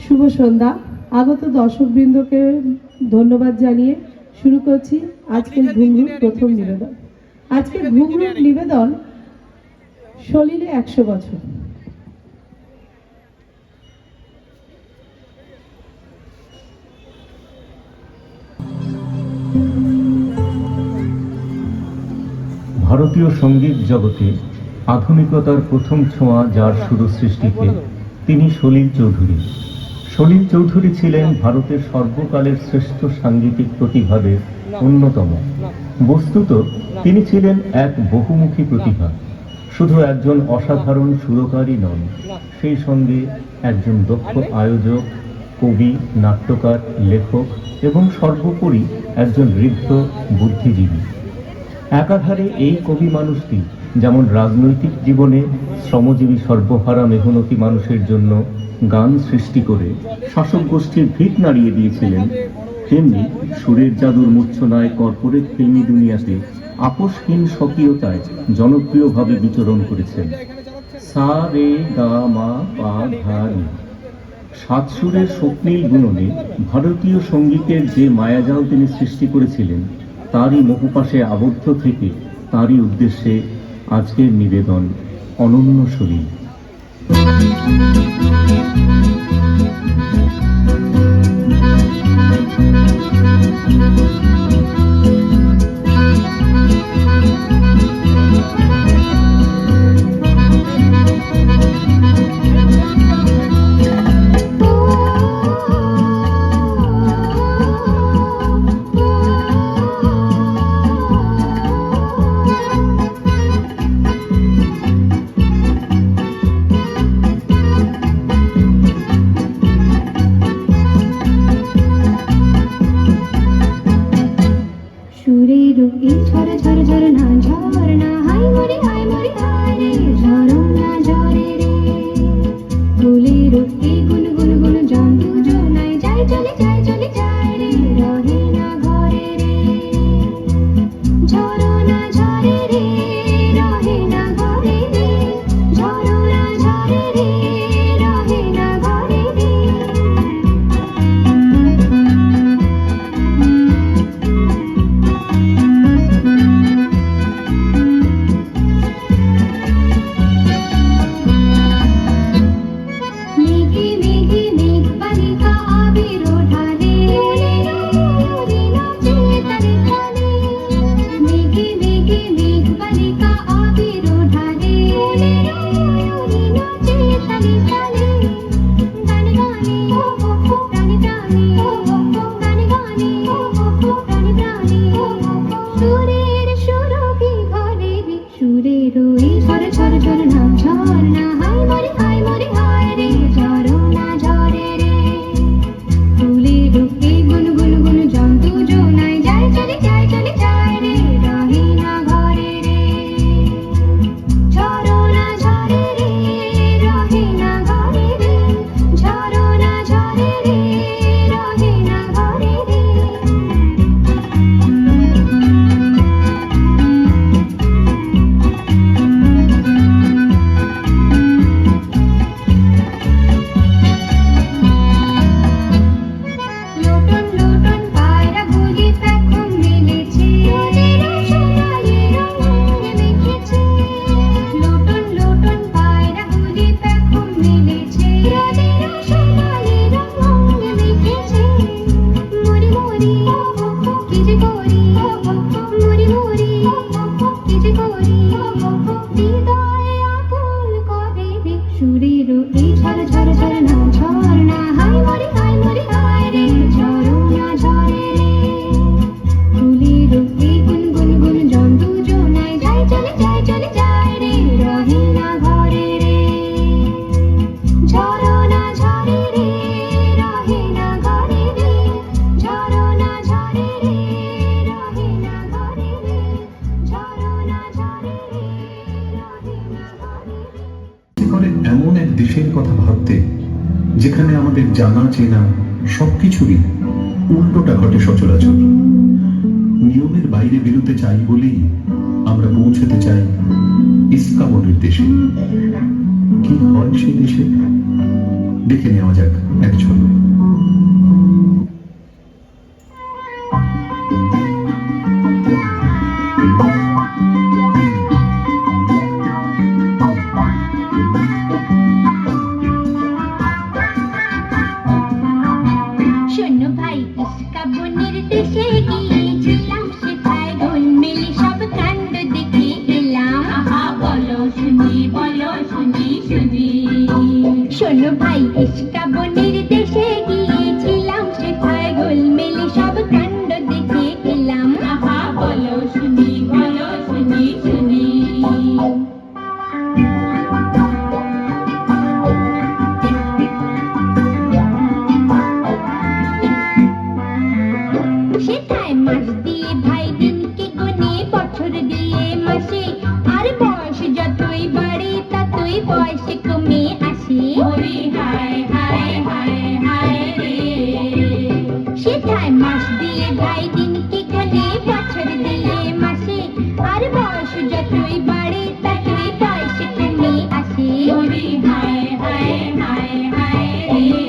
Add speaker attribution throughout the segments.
Speaker 1: শুভ সন্ধ্যা। আগত দর্শকবৃন্দকে ধন্যবাদ জানিয়ে শুরু করছি আজকের ঘুঙরুর প্রথম নিবেদন। আজকের ঘুঙরুর নিবেদন সলিলে 100 বছর।
Speaker 2: ভারতীয় সঙ্গীত জগতে আধুনিকতার প্রথম ছোঁয়া যার শুরু সৃষ্টিতে তিনি সলিল চৌধুরী। সলিল চৌধুরী ছিলেন ভারতের সর্বকালের শ্রেষ্ঠ সাংগীতিক প্রতিভাদের অন্যতম। বস্তুত তিনি ছিলেন এক বহুমুখী প্রতিভা। শুধু একজন অসাধারণ সুরকারই নন, সেই সঙ্গে একজন দক্ষ আয়োজক, কবি, নাট্যকার, লেখক এবং সর্বোপরি একজন ঋদ্ধ বুদ্ধিজীবী। একাধারে এই কবি মানুষটি যেমন রাজনৈতিক জীবনে শ্রমজীবী সর্বহারা মেহনতি মানুষের জন্য গান সৃষ্টি করে শাসক গোষ্ঠীর ভিত নাড়িয়ে দিয়েছিলেন, তেমনি সুরের জাদুর মূর্ছনায় কর্পোরেট ফিল্মি দুনিয়াতে আপোষহীন স্বকীয়তায় জনপ্রিয়ভাবে বিচরণ করেছেন। সা রে গা মা পা ধা নি। 7 সুরের স্বপ্নীল গুণনে ভারতীয় সঙ্গীতের যে মায়াজাল তিনি সৃষ্টি করেছিলেন, তারই মোহপাশে আবদ্ধ থেকে তারই উদ্দেশ্যে আজকের নিবেদন অনন্য সলিল।
Speaker 3: এমন এক দেশের কথা ভাবতে যেখানে আমাদের জানা চেনা সবকিছুরই উল্টোটা ঘটে সচরাচর। নিয়মের বাইরে বেরোতে চাই বলেই আমরা পৌঁছতে চাই ইস্কাবনের দেশে। কি হয় সেই দেশে দেখে নেওয়া যাক এক ঝলক।
Speaker 4: সেথায় মাস দিয়ে ঢাই দিন কি খালি বছর দিয়ে মাসে আর বয়স যতই বাড়ে ততই বয়সে কমে আসে ওরে হায় হায় হায় হায় রে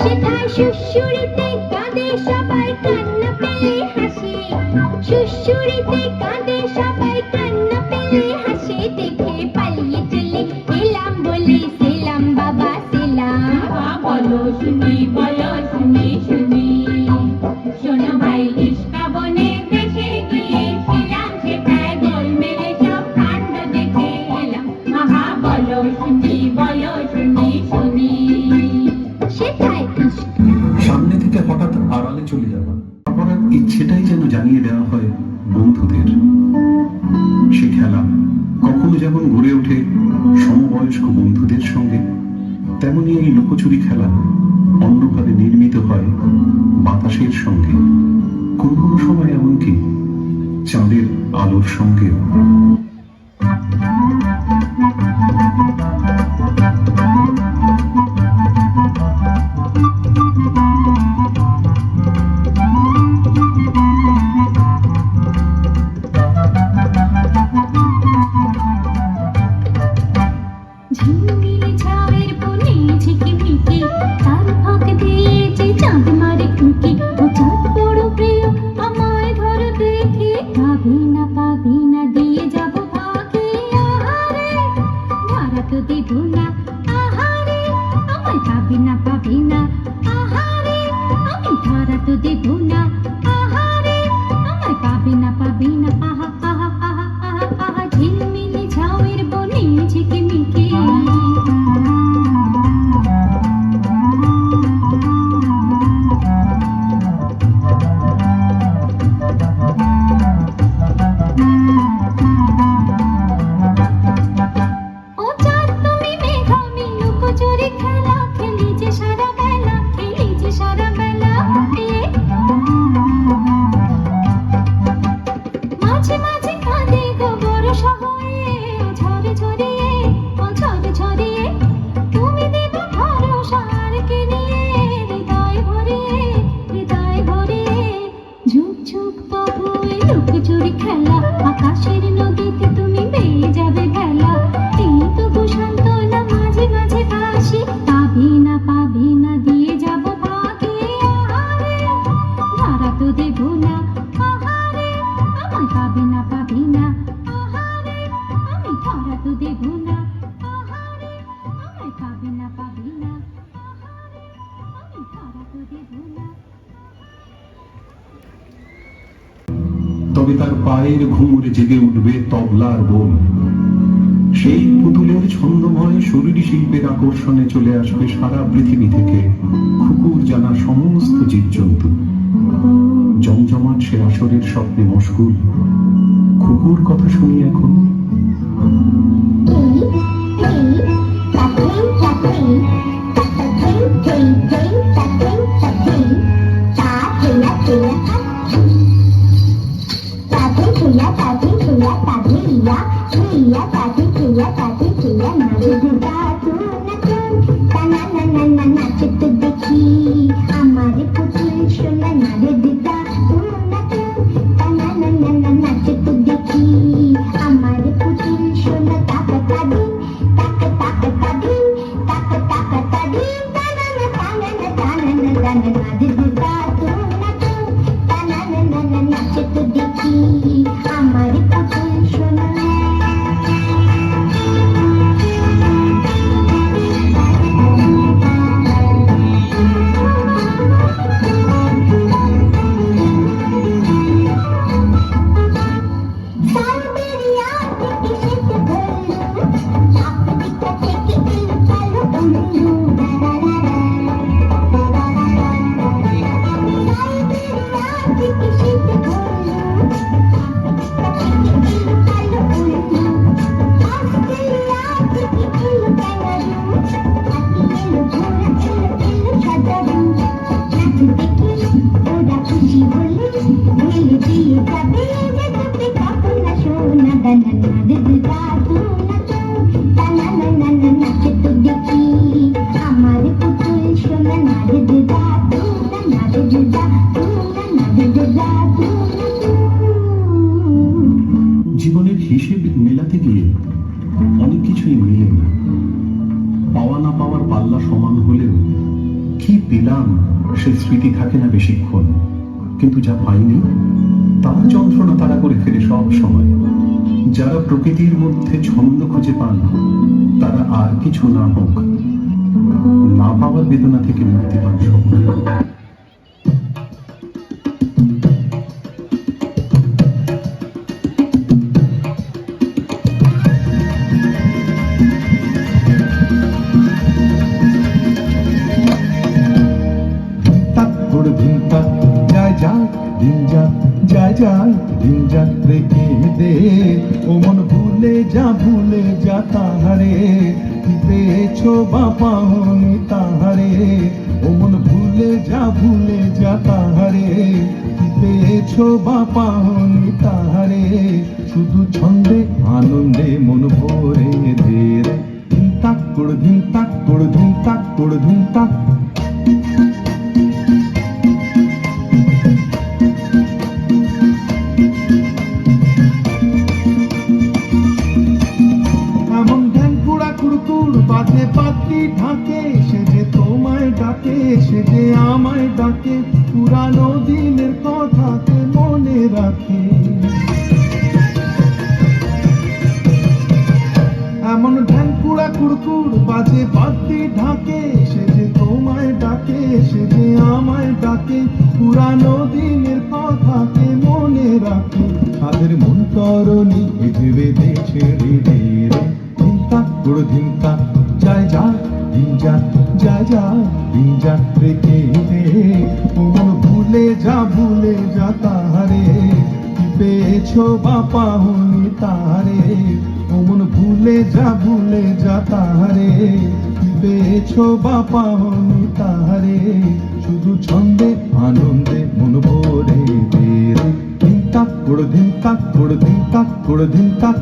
Speaker 4: সেথায় সুশুরিতে কাঁদে সবাই কান্না পেলে হাসে সুশুরিতে কাঁদে সবাই কান্না পেলে হাসে দেখে পালিয়ে চলে এলাম বলে সেলাম বাবা সেলাম বলো শুনি শুনি শোনো ভাই নিষ্কাবনে দেশে গিয়েছিলাম সেটাই গোল মেলে সব কাণ্ড দেখে এলাম মহা বলো শুনি শুনি সেটাই
Speaker 3: সামনে থেকে হঠাৎ আড়ালে চলে যাওয়া অপরাধ ইচ্ছেটাই যেন জানিয়ে দেওয়া হয় বন্ধুদের। সে খেলা কখনো যেমন গড়ে ওঠে সমবয়স্ক বন্ধুদের সঙ্গে, তেমনি এই লুকোচুরি খেলা অন্যভাবে নির্মিত হয় বাতাসের সঙ্গে, কোনো কোনো সময় এমনকি চাঁদের আলোর সঙ্গেও।
Speaker 4: ঝিলমিল ছাওয়ের বনে ঝিকিমিকি তার ফাঁক দিয়ে যে চাঁদ মারে টুকি ও চাঁদ বড় প্রিয় আমায় ধরো দেখে পাবি না দিয়ে যাব ভাগে আহারে ধরা তো দেব না আহারে আমায় পাবি না আহারে আমি ধরা তো দেব না আহারে আমায় পাবি না আহা আহা আহা আহা আহা ঝিলমিল ছাওয়ের বনে ঝিকিমিকি ও চাঁদ তুমি মেঘ আমি লুকোচুরি খেলা খেলি যে সারা বেলা মাঝে মাঝে কাঁদে গো বরষা হয়ে ও ঝরে ঝরিয়ে তুমি দেবে ভরসা আর কে নিয়ে হৃদয় ভরিয়ে ঝুঁক ঝুঁক তবু এই লুকোচুরি খেলা আকাশের নদীতে তুমি বেয়ে যাবে ভেলা এই তবু সান্ত্বনা মাঝে মাঝে ভাসি পাবি না দিয়ে যাব ভাগে আহারে ধরা তো দেব না আহারে আমায় পাবি না আহারে আমি ধরা তো দেব না আহারে আমায় পাবি না আহারে আমি ধরা তো দেব না।
Speaker 3: তবে তার পায়ের ঘুঙুরে জেগে উঠবে তবলার বোল, সেই পুতুলের ছন্দময় শরীরী শিল্পের আকর্ষণে চলে আসবে সারা পৃথিবী থেকে খুকুর জানা সমস্ত জীবজন্তু। জমজমাট সে আসরের স্বপ্নে মশগুল খুকুর কথা শুনি এখন।
Speaker 4: हमारे पुतुल सोना नारे दिदा तू ना नाचे तो देखी हमारे पुतुल सोना ताक तादी नारे दिदा तू ना नाचे तो देखी हमारे पुतुल सोना।
Speaker 3: হলেও কি পেলাম সে স্মৃতি থাকে না বেশিক্ষণ, কিন্তু যা পাইনি তার যন্ত্রণা তারা করে ফেলে সব সময়। যারা প্রকৃতির মধ্যে ছন্দ খুঁজে পান তারা আর কিছু না হোক, না পাওয়ার বেদনা থেকে মুক্তি পান সকলে।
Speaker 5: যায় যায় দিন যাক, যায় যায় দিন যাক রেখে দে, ও মন ভুলে যা তাহারে, কি পেয়েছো বা পাওনি তাহারে, ও মন ভুলে যা তাহারে, কি পেয়েছো বা পাওনি তাহারে, শুধু ছন্দে আনন্দে মন ভরে দে রে, ধিন তাক করে ধিন তাক করে ধিন তাক করে ধিন তাক। বাজে পাখি ঢাকে, সে যে তোমায় ডাকে, সে যে আমায় ডাকে, পুরানো দিনের কথাকে মনে রাখে। এমন ধ্যান কুড়া কুড়কুড় বাজে পাখি ঢাকে, সে যে তোমায় ডাকে, সে যে আমায় ডাকে, পুরানো দিনের কথাকে মনে রাখে। তাদের মন তরণী ভেবে দে ছেড়ে দে রে, ধিন তাক করে ধিন তাক, যায় যায় দিন যাক, যায় যায় দিন যাক রেখে দে, ও মন ভুলে যা তাহারে, কি পেয়েছো বা পাওনি তাহারে, ও মন ভুলে যা তাহারে, কি পেয়েছো বা পাওনি তাহারে, শুধু ছন্দে আনন্দে মন ভরে দে রে, ধিন তাক করে ধিন তাক করে ধিন তাক করে ধিন তাক।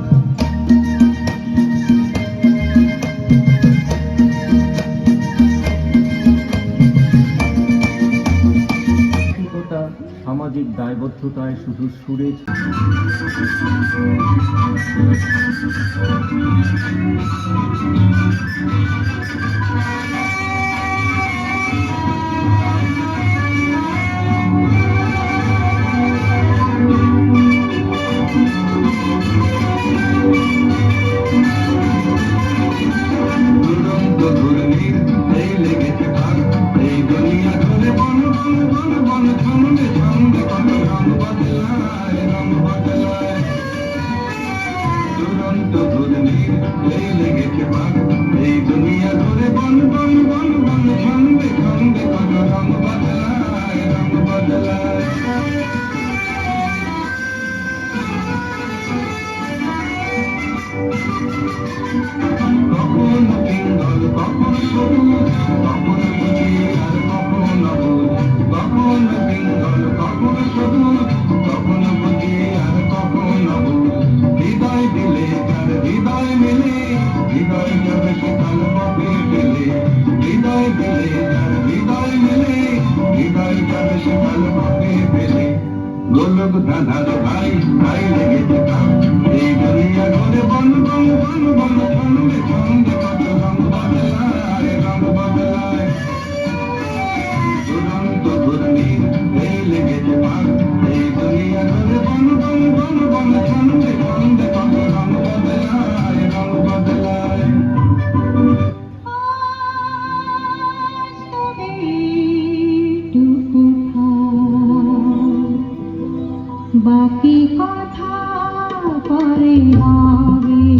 Speaker 2: সামাজিক দায়বদ্ধতায় শুধু সুরে
Speaker 5: গোলক ধাঁধার ভাই ভাই লেগেছে কাম, এই দুনিয়া ঘরে বন বন বন বন, ছন্দে ছন্দে কত রং বদলায়, রং বদলায়। দুরন্ত ঘূর্ণির এই লেগেছে পাক, এই দুনিয়া ঘরে বন বন বন বন, ছন্দে ছন্দে কত রং বদলায়, রং বদলায়।
Speaker 4: বাকি কথা পরে হবে।